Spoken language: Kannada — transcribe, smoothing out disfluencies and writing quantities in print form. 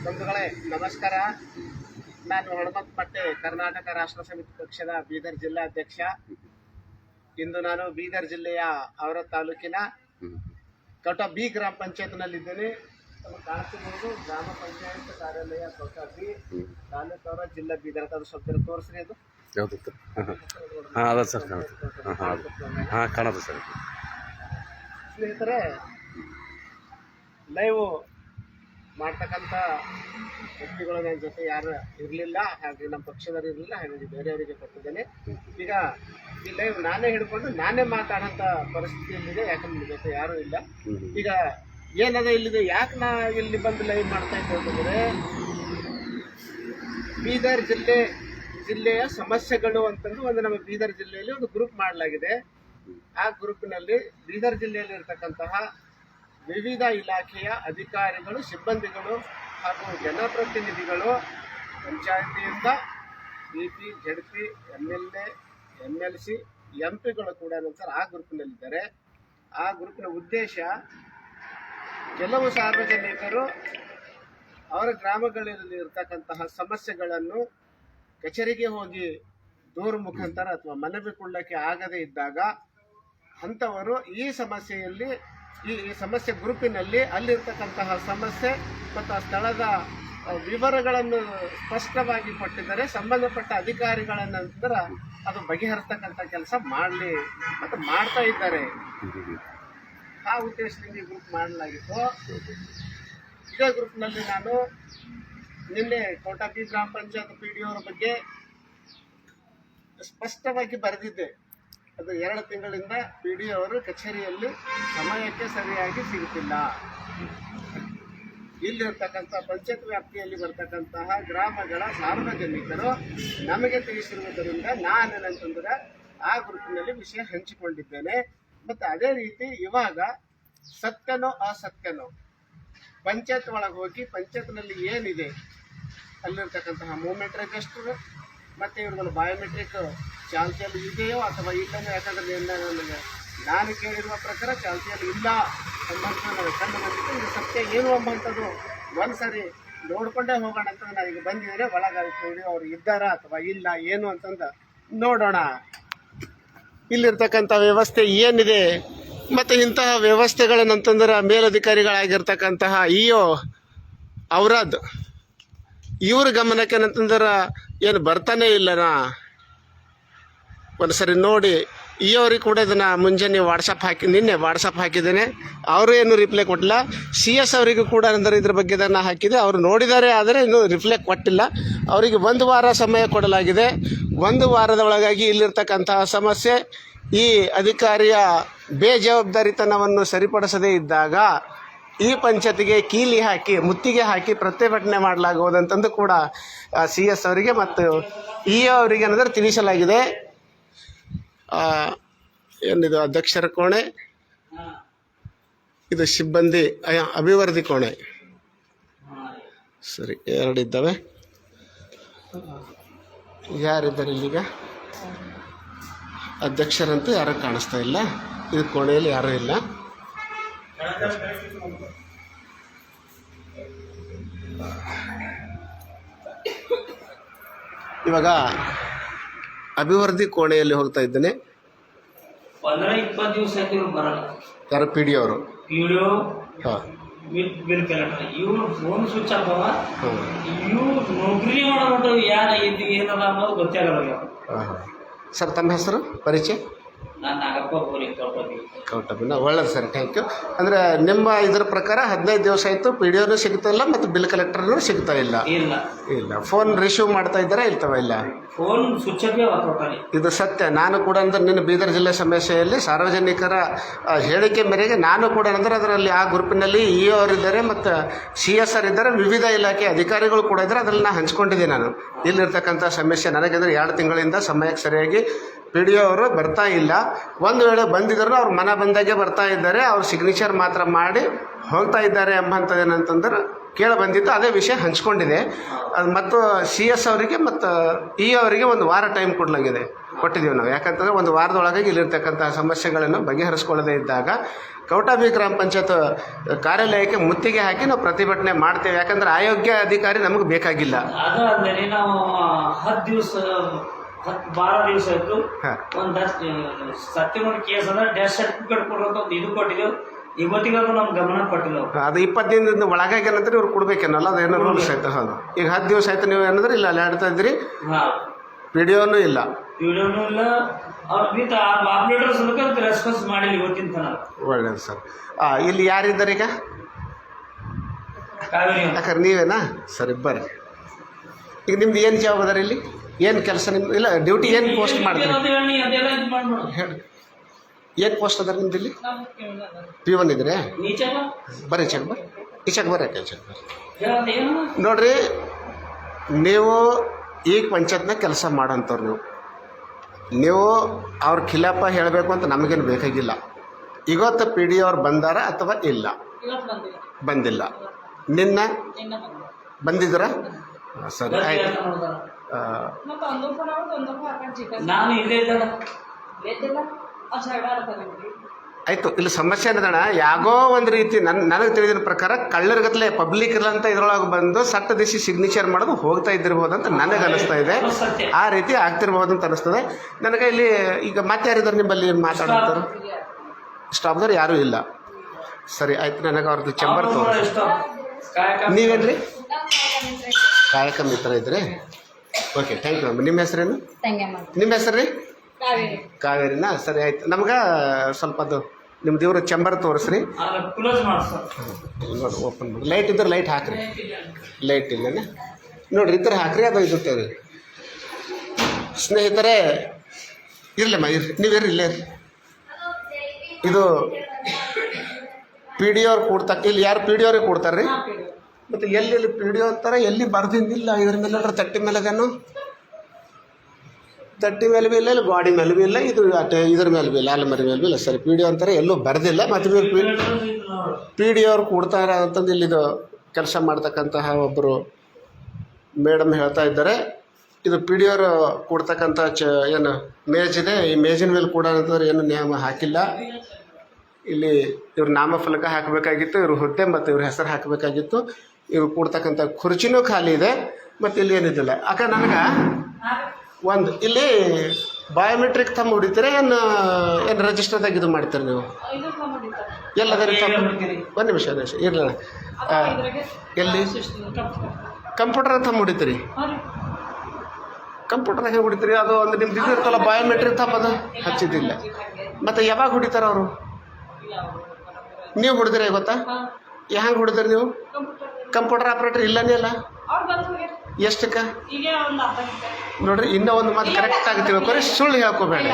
ಬಂಧುಗಳೇ ನಮಸ್ಕಾರ. ನಾನು ಹನುಮಂತ ಪಟ್ಟೆ, ಕರ್ನಾಟಕ ರಾಷ್ಟ್ರ ಸಮಿತಿ ಪಕ್ಷದ ಬೀದರ್ ಜಿಲ್ಲಾಧ್ಯಕ್ಷ. ಇಂದು ನಾನು ಬೀದರ್ ಜಿಲ್ಲೆಯ ಔರ ತಾಲೂಕಿನ ಕೌಟ ಬಿ ಗ್ರಾಮ ಪಂಚಾಯತ್ನಲ್ಲಿದ್ದೇನೆ. ಕಾಣಿಸಬಹುದು ಗ್ರಾಮ ಪಂಚಾಯತ್ ಕಾರ್ಯಾಲಯ ಕೌಟ ಬಿ, ತಾಲೂಕು ಔರ, ಜಿಲ್ಲಾ ಬೀದರ್ ಅಂತ ಸ್ವಲ್ಪ ತೋರಿಸ್ರಿ. ಅದು ಸರ್ ಕಾಣುತ್ತೆ ಸರ್. ಸ್ನೇಹಿತರೆ, ಲೈವ್ ಮಾಡ್ತಕ್ಕಂಥ ವ್ಯಕ್ತಿಗಳು ನನ್ನ ಜೊತೆ ಯಾರು ಇರಲಿಲ್ಲ, ಹಾಗೆ ನಮ್ಮ ಪಕ್ಷದವರು ಇರಲಿಲ್ಲ, ಹಾಗಾಗಿ ಬೇರೆಯವರಿಗೆ ಕೊಟ್ಟಿದ್ದೇನೆ. ಈಗ ಈ ಲೈವ್ ನಾನೇ ಹಿಡ್ಕೊಂಡು ನಾನೇ ಮಾತಾಡೋಂಥ ಪರಿಸ್ಥಿತಿಯಲ್ಲಿದೆ, ಯಾಕಂದ್ರೆ ನನ್ನ ಜೊತೆ ಯಾರೂ ಇಲ್ಲ. ಈಗ ಏನದ ಇಲ್ಲಿದೆ, ಯಾಕೆ ನಾ ಇಲ್ಲಿ ಬಂದು ಲೈವ್ ಮಾಡ್ತಾ ಇದ್ದೆ ಅಂತಂದರೆ, ಬೀದರ್ ಜಿಲ್ಲೆಯ ಸಮಸ್ಯೆಗಳು ಅಂತಂದು ಒಂದು ನಮ್ಮ ಬೀದರ್ ಜಿಲ್ಲೆಯಲ್ಲಿ ಒಂದು ಗ್ರೂಪ್ ಮಾಡಲಾಗಿದೆ. ಆ ಗ್ರೂಪಿನಲ್ಲಿ ಬೀದರ್ ಜಿಲ್ಲೆಯಲ್ಲಿ ಇರತಕ್ಕಂತಹ ವಿವಿಧ ಇಲಾಖೆಯ ಅಧಿಕಾರಿಗಳು, ಸಿಬ್ಬಂದಿಗಳು ಹಾಗೂ ಜನಪ್ರತಿನಿಧಿಗಳು, ಪಂಚಾಯತಿಯಿಂದ BP, ZP, MLA, MLC, MP ಗಳು ಕೂಡ ಸರ್ ಆ ಗ್ರೂಪಿನಲ್ಲಿದ್ದಾರೆ. ಆ ಗ್ರೂಪಿನ ಉದ್ದೇಶ, ಕೆಲವು ಸಾರ್ವಜನಿಕರು ಅವರ ಗ್ರಾಮಗಳಲ್ಲಿ ಇರತಕ್ಕಂತಹ ಸಮಸ್ಯೆಗಳನ್ನು ಕಚೇರಿಗೆ ಹೋಗಿ ದೂರು ಮುಖಾಂತರ ಅಥವಾ ಮನವಿ ಕೊಡಲಿಕ್ಕೆ ಆಗದೇ ಇದ್ದಾಗ ಅಂಥವರು ಈ ಸಮಸ್ಯೆಯಲ್ಲಿ ಈ ಸಮಸ್ಯೆ ಗ್ರೂಪಿನಲ್ಲಿ ಅಲ್ಲಿರ್ತಕ್ಕಂತಹ ಸಮಸ್ಯೆ ಮತ್ತು ಆ ಸ್ಥಳದ ವಿವರಗಳನ್ನು ಸ್ಪಷ್ಟವಾಗಿ ಕೊಟ್ಟಿದ್ದಾರೆ. ಸಂಬಂಧಪಟ್ಟ ಅಧಿಕಾರಿಗಳ ನಂತರ ಅದು ಬಗೆಹರಿಸ್ತಕ್ಕಂಥ ಕೆಲಸ ಮಾಡಲಿ ಮತ್ತು ಮಾಡ್ತಾ ಇದ್ದಾರೆ. ಆ ಉದ್ದೇಶದಿಂದ ಈ ಗ್ರೂಪ್ ಮಾಡಲಾಗಿತ್ತು. ಇದೇ ಗ್ರೂಪ್ನಲ್ಲಿ ನಾನು ನಿನ್ನೆ ಕೌಟ ಬಿ ಗ್ರಾಮ ಪಂಚಾಯತ್ PDO ಅವರ ಬಗ್ಗೆ ಸ್ಪಷ್ಟವಾಗಿ ಬರೆದಿದ್ದೆ. ಅದು 2 ತಿಂಗಳಿಂದ PDO ಅವರು ಕಚೇರಿಯಲ್ಲಿ ಸಮಯಕ್ಕೆ ಸರಿಯಾಗಿ ಸಿಗುತ್ತಿಲ್ಲ. ಇಲ್ಲಿರ್ತಕ್ಕಂಥ ಪಂಚಾಯತ್ ವ್ಯಾಪ್ತಿಯಲ್ಲಿ ಬರ್ತಕ್ಕಂತಹ ಗ್ರಾಮಗಳ ಸಾರ್ವಜನಿಕರು ನಮಗೆ ತಿಳಿಸಿರುವುದರಿಂದ ನಾನೇನಂತಂದ್ರೆ ಆ ಗ್ರೂಪಿನಲ್ಲಿ ವಿಷಯ ಹಂಚಿಕೊಂಡಿದ್ದೇನೆ. ಮತ್ತು ಅದೇ ರೀತಿ ಇವಾಗ ಸತ್ಯನೋ ಅಸತ್ಯನೋ ಪಂಚಾಯತ್ ಒಳಗೆ ಹೋಗಿ ಪಂಚಾಯತ್ನಲ್ಲಿ ಏನಿದೆ, ಅಲ್ಲಿರ್ತಕ್ಕಂತಹ ಮೂವ್ಮೆಂಟ್ ರಿಜಿಸ್ಟರ್ ಮತ್ತು ಇವ್ರದ್ದು ಬಯೋಮೆಟ್ರಿಕ್ ಚಾಲ್ತಿಯಲ್ಲಿ ಇದೆಯೋ ಅಥವಾ ಇಲ್ಲವೋ, ಯಾಕಂದರೆ ನಾನು ಕೇಳಿರುವ ಪ್ರಕಾರ ಚಾಲ್ತಿಯಲ್ಲಿ ಇಲ್ಲ ಎಂಬಂತ ನನಗೆ ಕಂಡು ಬಂದಿದ್ದು. ಇದು ಸತ್ಯ ಏನು ಎಂಬಂಥದ್ದು ಒಂದು ಸರಿ ನೋಡಿಕೊಂಡೇ ಹೋಗೋಣ ಅಂತ ನಾನು ಈಗ ಬಂದಿದ್ದೇನೆ. ಒಳಗೆ ಅವರು ಇದ್ದಾರಾ ಅಥವಾ ಇಲ್ಲ ಏನು ಅಂತಂದು ನೋಡೋಣ. ಇಲ್ಲಿರ್ತಕ್ಕಂಥ ವ್ಯವಸ್ಥೆ ಏನಿದೆ ಮತ್ತು ಇಂತಹ ವ್ಯವಸ್ಥೆಗಳನ್ನಂತಂದ್ರೆ ಮೇಲಧಿಕಾರಿಗಳಾಗಿರ್ತಕ್ಕಂತಹ EO ಔರಾದ್ ಇವ್ರ ಗಮನಕ್ಕೆ ಏನಂತಂದ್ರೆ ಏನು ಬರ್ತಾನೆ ಇಲ್ಲನಾ. ಒಂದು ಸರಿ ನೋಡಿ EO ಅವ್ರಿಗೆ ಕೂಡ ಇದನ್ನು ಮುಂಜಾನೆ ನಿನ್ನೆ ವಾಟ್ಸಪ್ ಹಾಕಿದ್ದೇನೆ. ಅವರು ಏನು ರಿಪ್ಲೈ ಕೊಟ್ಟಿಲ್ಲ. CS ಅವರಿಗೂ ಕೂಡ ಅಂದರೆ ಇದ್ರ ಬಗ್ಗೆ ಇದನ್ನು ಹಾಕಿದೆ. ಅವರು ನೋಡಿದ್ದಾರೆ, ಆದರೆ ಇನ್ನೂ ರಿಪ್ಲೈ ಕೊಟ್ಟಿಲ್ಲ. ಅವರಿಗೆ 1 ವಾರ ಸಮಯ ಕೊಡಲಾಗಿದೆ. 1 ವಾರದ ಒಳಗಾಗಿ ಇಲ್ಲಿರ್ತಕ್ಕಂತಹ ಸಮಸ್ಯೆ, ಈ ಅಧಿಕಾರಿಯ ಬೇಜವಾಬ್ದಾರಿತನವನ್ನು ಸರಿಪಡಿಸದೇ ಇದ್ದಾಗ ಈ ಪಂಚಾಯತಿಗೆ ಮುತ್ತಿಗೆ ಹಾಕಿ ಪ್ರತಿಭಟನೆ ಮಾಡಲಾಗುವುದಂತಂದು ಕೂಡ CS ಅವರಿಗೆ ಮತ್ತು EO ಅವರಿಗೆ ಏನಾದರೂ ತಿಳಿಸಲಾಗಿದೆ. ಏನಿದು ಅಧ್ಯಕ್ಷರ ಕೋಣೆ, ಇದು ಸಿಬ್ಬಂದಿ ಅಭಿವೃದ್ಧಿ ಕೋಣೆ. ಸರಿ, 2 ಇದ್ದಾವೆ. ಯಾರಿದ್ದಾರೆ ಇಲ್ಲಿಗ? ಅಧ್ಯಕ್ಷರಂತೂ ಯಾರೂ ಕಾಣಿಸ್ತಾ ಇಲ್ಲ. ಇದು ಕೋಣೆಯಲ್ಲಿ ಯಾರೂ ಇಲ್ಲ. ಇವಾಗ ಅಭಿವೃದ್ಧಿ ಕೋಣೆಯಲ್ಲಿ ಹೋಗ್ತಾ ಇದ್ದೇನೆ. 15-20 ದಿವಸ ಯಾರು PDO ಅವರು? ಹಾಂ, ಇವ್ರು ಫೋನ್ ಸ್ವಿಚ್ ಆಫ್ ಅವ. ಇವ್ರು ನೌಕರಿ ಮಾಡೋದು ಯಾರು ಏನದ ಅನ್ನೋದು ಗೊತ್ತಾಗಲ್ಲ. ಹಾಂ. ಸರ್, ತಮ್ಮ ಹೆಸರು ಪರಿಚಯ? ನಾನು ನಾಗಪ್ಪ ಗೋರಿ, ಕೌಟಬಿನ. ಒಳ್ಳೆಯದು ಸರ್, ಥ್ಯಾಂಕ್ ಯು. ಅಂದರೆ ನಿಮ್ಮ ಇದರ ಪ್ರಕಾರ 15 ದಿವಸ ಆಯಿತು, PDOನೂ ಸಿಗ್ತಾ ಇಲ್ಲ ಮತ್ತು ಬಿಲ್ ಕಲೆಕ್ಟರ್ನೂ ಸಿಗ್ತಾ ಇಲ್ಲ. ಇಲ್ಲ ಫೋನ್ ರಿಸೀವ್ ಮಾಡ್ತಾ ಇದ್ದಾರಾ ಇಲ್ತವ? ಇಲ್ಲ, ಫೋನ್ ಸ್ವಿಚ್ ಆಫ್. ಇದು ಸತ್ಯ. ನಾನು ಕೂಡ ಅಂದ್ರೆ ನಿನ್ನ ಬೀದರ್ ಜಿಲ್ಲೆ ಸಮಸ್ಯೆಯಲ್ಲಿ ಸಾರ್ವಜನಿಕರ ಹೇಳಿಕೆ ಮೇರೆಗೆ ನಾನು ಕೂಡ ಅಂದರೆ ಅದರಲ್ಲಿ ಆ ಗ್ರೂಪಿನಲ್ಲಿ EO ಅವರಿದ್ದಾರೆ ಮತ್ತು CS ಇದ್ದಾರೆ, ವಿವಿಧ ಇಲಾಖೆ ಅಧಿಕಾರಿಗಳು ಕೂಡ ಇದ್ದಾರೆ. ಅದರಲ್ಲಿ ನಾನು ಹಂಚ್ಕೊಂಡಿದ್ದೆ. ನಾನು ಇಲ್ಲಿರ್ತಕ್ಕಂಥ ಸಮಸ್ಯೆ ನನಗಂದರೆ 2 ತಿಂಗಳಿಂದ ಸಮಯಕ್ಕೆ ಸರಿಯಾಗಿ PDO ಅವರು ಬರ್ತಾ ಇಲ್ಲ. ಒಂದು ವೇಳೆ ಬಂದಿದ್ದರೂ ಅವ್ರು ಬಂದಾಗೆ ಬರ್ತಾ ಇದ್ದಾರೆ. ಅವ್ರು ಸಿಗ್ನೇಚರ್ ಮಾತ್ರ ಮಾಡಿ ಹೋಗ್ತಾ ಇದ್ದಾರೆ ಎಂಬಂಥದ್ದು ಏನಂತಂದ್ರೆ ಕೇಳಿ ಬಂದಿತ್ತು, ಅದೇ ವಿಷಯ ಹಂಚ್ಕೊಂಡಿದೆ. ಅದು ಮತ್ತು CS ಅವರಿಗೆ ಮತ್ತು EO ಅವರಿಗೆ ಒಂದು ವಾರ ಟೈಮ್ ಕೊಟ್ಟಿದ್ದೀವಿ ನಾವು. ಯಾಕಂತಂದರೆ ಒಂದು ವಾರದೊಳಗೆ ಇಲ್ಲಿರ್ತಕ್ಕಂಥ ಸಮಸ್ಯೆಗಳನ್ನು ಬಗೆಹರಿಸ್ಕೊಳ್ಳದೇ ಇದ್ದಾಗ ಕೌಟಾಬಿ ಗ್ರಾಮ ಪಂಚಾಯತ್ ಕಾರ್ಯಾಲಯಕ್ಕೆ ಮುತ್ತಿಗೆ ಹಾಕಿ ನಾವು ಪ್ರತಿಭಟನೆ ಮಾಡ್ತೇವೆ. ಯಾಕಂದ್ರೆ ಅಯೋಗ್ಯ ಅಧಿಕಾರಿ ನಮಗೆ ಬೇಕಾಗಿಲ್ಲ. ಅದಾದ್ಮೇಲೆ ನಾವು 12 ದಿವಸ ಆಯ್ತು ಹಾಂ, ಒಂದು ಸತ್ಯಮೂಲ ಕೇಸ್ ಅದ ಡೆತ್ ಸರ್ಟಿಫಿಕೇಟ್ ಕೊಡೋಕೆ ಒಂದು ಇದು ಕೊಟ್ಟಿದ್ದೆವು. ಇವತ್ತಿಗಾದ್ರೂ ನಮ್ಗೆ ಗಮನ ಕೊಟ್ಟಿಲ್ಲ. ಅದು 20 ದಿನದಿಂದ ಒಳಗಾಗಿ ಏನಂದ್ರೆ ಇವ್ರು ಕೊಡ್ಬೇಕೇನಲ್ಲ, ಅದೇನೋ ರೂಲ್ಸ್ ಆಯ್ತು. ಹೌದು, ಈಗ 10 ದಿವಸ ಆಯ್ತು ನೀವು ಏನಂದ್ರೆ ಇಲ್ಲ ಅಲ್ಲಾಡ್ತಾ ಇದ್ರಿ, PDOನೂ ಇಲ್ಲ, ವಿಡಿಯೋನೂ ಇಲ್ಲ. ಅವ್ರ ಬಿಟ್ಟು ಆಪರೇಟರ್ ಸಲಕ ರೆಸ್ಪಾನ್ಸ್ ಮಾಡಿಲ್ಲ ಇವತ್ತಿನ ತನಕ. ಒಳ್ಳೇದು ಸರ್. ಇಲ್ಲಿ ಯಾರಿದ್ದಾರೆ ಈಗ? ಕಾವೇರಿ ಯಾಕಂದ್ರೆ ನೀವೇನಾ? ಸರಿ ಬರ್ರಿ. ಈಗ ನಿಮ್ದು ಏನು ಜವಾಬ್ದಾರಿ ಇಲ್ಲಿ? ಏನು ಕೆಲಸ ನಿಮ್ದು? ಇಲ್ಲ ಡ್ಯೂಟಿ ಏನು ಪೋಸ್ಟ್ ಮಾಡ್ತೀರಿ ಹೇಳಿ. ಏನು ಪೋಸ್ಟ್ ಅದ ನಿಮ್ದು ಇಲ್ಲಿ? P1 ಇದ್ರೆ ಬರ್ರಿ, ಚೆಕ್ ಬರ್ರಿ, ಈಚೆಗೆ ಬರ್ರಿ, ಚೆಕ್ ಬರ್ರಿ. ನೋಡ್ರಿ, ನೀವು ಈಗ ಪಂಚಾಯತ್ನಾಗ ಕೆಲಸ ಮಾಡೋಂಥವ್ರು, ನೀವು ಅವ್ರ ಖಿಲಾಪ ಹೇಳಬೇಕು ಅಂತ ನಮಗೇನು ಬೇಕಾಗಿಲ್ಲ. ಇವತ್ತು PDO ಅವ್ರು ಬಂದಾರ ಅಥವಾ ಇಲ್ಲ? ಬಂದಿಲ್ಲ. ನಿನ್ನ ಬಂದಿದ್ರ? ಸರಿ ಆಯ್ತು. ನಾನು ಇಲ್ಲೇ ಆಯಿತು. ಇಲ್ಲಿ ಸಮಸ್ಯೆ ಏನದಣ್ಣ, ಯಾಗೋ ಒಂದು ರೀತಿ ನನಗೆ ತಿಳಿದಿನ ಪ್ರಕಾರ ಕಳ್ಳರ್ಗತ್ಲೆ ಪಬ್ಲಿಕ್ ಇರಂತ ಇದ್ರೊಳಗೆ ಬಂದು ಸಟ್ಟ ದಿಸಿ ಸಿಗ್ನೇಚರ್ ಮಾಡೋದು ಹೋಗ್ತಾ ಇದ್ದಿರ್ಬೋದು ಅಂತ ನನಗೆ ಅನಿಸ್ತಾ ಇದೆ. ಆ ರೀತಿ ಆಗ್ತಿರ್ಬೋದು ಅಂತ ಅನಿಸ್ತದೆ ನನಗೆ. ಇಲ್ಲಿ ಈಗ ಮತ್ತೆ ಯಾರಿದ್ದಾರೆ ನಿಮ್ಮಲ್ಲಿ ಮಾತಾಡ್ತಾರೆ? ಸ್ಟಾಫ್ದವ್ರು ಯಾರೂ ಇಲ್ಲ. ಸರಿ ಆಯ್ತು, ನನಗೆ ಅವ್ರದ್ದು ಚಂಬರ್ ತೋರಿಸಿ. ನೀವೇನ್ರಿ? ಕಾಯಕ ಮಿತ್ರ ಇದ್ರಿ? Okay, thank you. ನಿಮ್ಮ ಹೆಸರೇನು? ನಿಮ್ಮ ಹೆಸರು ರೀ? ಕಾವೇರಿನಾ? ಸರಿ ಆಯ್ತು. ನಮ್ಗೆ ಸ್ವಲ್ಪ ಅದು ನಿಮ್ದು ಇವ್ರ ಚಂಬರ್ ತೋರಿಸ್ರಿ. ನೋಡಿ, ಓಪನ್ ಮಾಡಿ. ಲೈಟ್ ಇದ್ರೆ ಲೈಟ್ ಹಾಕ್ರಿ. ಲೈಟ್ ಇಲ್ಲನೇ ನೋಡ್ರಿ, ಇದ್ರೆ ಹಾಕ್ರಿ, ಅದು ಇದುತ್ತೇವೆ. ಸ್ನೇಹಿತರೆ ಇರಲಮ್ಮ, ಇರ್ರಿ, ನೀವಿರ್ರಿ, ಇಲ್ಲೇ ಇರ್ರಿ. ಇದು PDO ಅವ್ರು ಕೊಡ್ತಾರೆ. ಇಲ್ಲಿ ಯಾರು PDO ಅವ್ರಿಗೆ ಕೊಡ್ತಾರೆ ರೀ? ಮತ್ತು ಎಲ್ಲಿ PDO ಅಂತಾರೆ, ಎಲ್ಲಿ ಬರ್ದಿಂದಿಲ್ಲ. ಇದ್ರ ಮೇಲೆ ನೋಡ್ರಿ, ತಟ್ಟಿ ಮೇಲೆ ಅದೇನು ತಟ್ಟಿ ಮೇಲೆ ಬಿ ಇಲ್ಲ, ಇಲ್ಲಿ ಗಾಡಿ ಮೇಲೆ ಬಿ ಇಲ್ಲ, ಇದು ಇದ್ರ ಮೇಲೆ ಬಿ ಇಲ್ಲ, ಅಲ್ಮರಿ ಮೇಲೆ ಬಿ ಇಲ್ಲ. ಸರಿ, PDO ಅಂತಾರೆ, ಎಲ್ಲೂ ಬರೆದಿಲ್ಲ. ಮತ್ತು PDO ಅವ್ರು ಕೊಡ್ತಾರೆ ಅಂತಂದು ಇಲ್ಲಿದು ಕೆಲಸ ಮಾಡ್ತಕ್ಕಂತಹ ಒಬ್ಬರು ಮೇಡಮ್ ಹೇಳ್ತಾ ಇದ್ದಾರೆ. ಇದು PDO ಅವರು ಕೊಡ್ತಕ್ಕಂಥ ಏನು ಮೇಜಿದೆ, ಈ ಮೇಜಿನ ಮೇಲೆ ಕೂಡ ಅಂತಂದ್ರೆ ಏನು ನಿಯಮ ಹಾಕಿಲ್ಲ. ಇಲ್ಲಿ ಇವ್ರ ನಾಮಫಲಕ ಹಾಕಬೇಕಾಗಿತ್ತು, ಇವ್ರ ಹುದ್ದೆ ಮತ್ತು ಇವ್ರ ಹೆಸರು ಹಾಕಬೇಕಾಗಿತ್ತು. ಇವ್ರು ಕೊಡ್ತಕ್ಕಂಥ ಕುರ್ಚಿನೂ ಖಾಲಿ ಇದೆ. ಮತ್ತು ಇಲ್ಲಿ ಏನಿದ್ದಿಲ್ಲ. ಅಕ್ಕ ನನಗೆ ಒಂದು ಇಲ್ಲಿ ಬಯೋಮೆಟ್ರಿಕ್ ಥಂಬ್ ಹೊಡಿತೀರಾ ಏನು ರಿಜಿಸ್ಟರ್ದಾಗ ಇದು ಮಾಡ್ತೀರಿ ನೀವು? ಎಲ್ಲದರ ಒಂದು ನಿಮಿಷ ಇರಲಿಲ್ಲ. ಎಲ್ಲಿ ಕಂಪ್ಯೂಟರ್ ಥಂಬ್ ಹೊಡಿತೀರಿ? ಕಂಪ್ಯೂಟರ್ದಾಗ ಹೆಂಗೆ ಹೊಡಿತೀರಿ? ಅದು ಒಂದು ನಿಮ್ದು ಇದು ಇರ್ತಲ್ಲ ಬಯೋಮೆಟ್ರಿಕ್ ಥಂಬ್, ಅದು ಹಚ್ಚಿದ್ದಿಲ್ಲ. ಮತ್ತು ಯಾವಾಗ ಹೊಡಿತಾರ ಅವರು? ನೀವು ಹೊಡೆದಿರ ಗೊತ್ತಾ? ಹೆಂಗೆ ಹೊಡೆದ್ರಿ ನೀವು? ಕಂಪ್ಯೂಟರ್ ಆಪ್ರೇಟರ್ ಇಲ್ಲನೇ ಅಲ್ಲ? ಎಷ್ಟಕ್ಕೆ ನೋಡ್ರಿ? ಇನ್ನೂ ಒಂದು ಮಾತು ಕರೆಕ್ಟ್ ಆಗಿ ತಿಳ್ಕೊರಿ, ಸುಳ್ಳು ಹೇಳ್ಕೋಬೇಡ.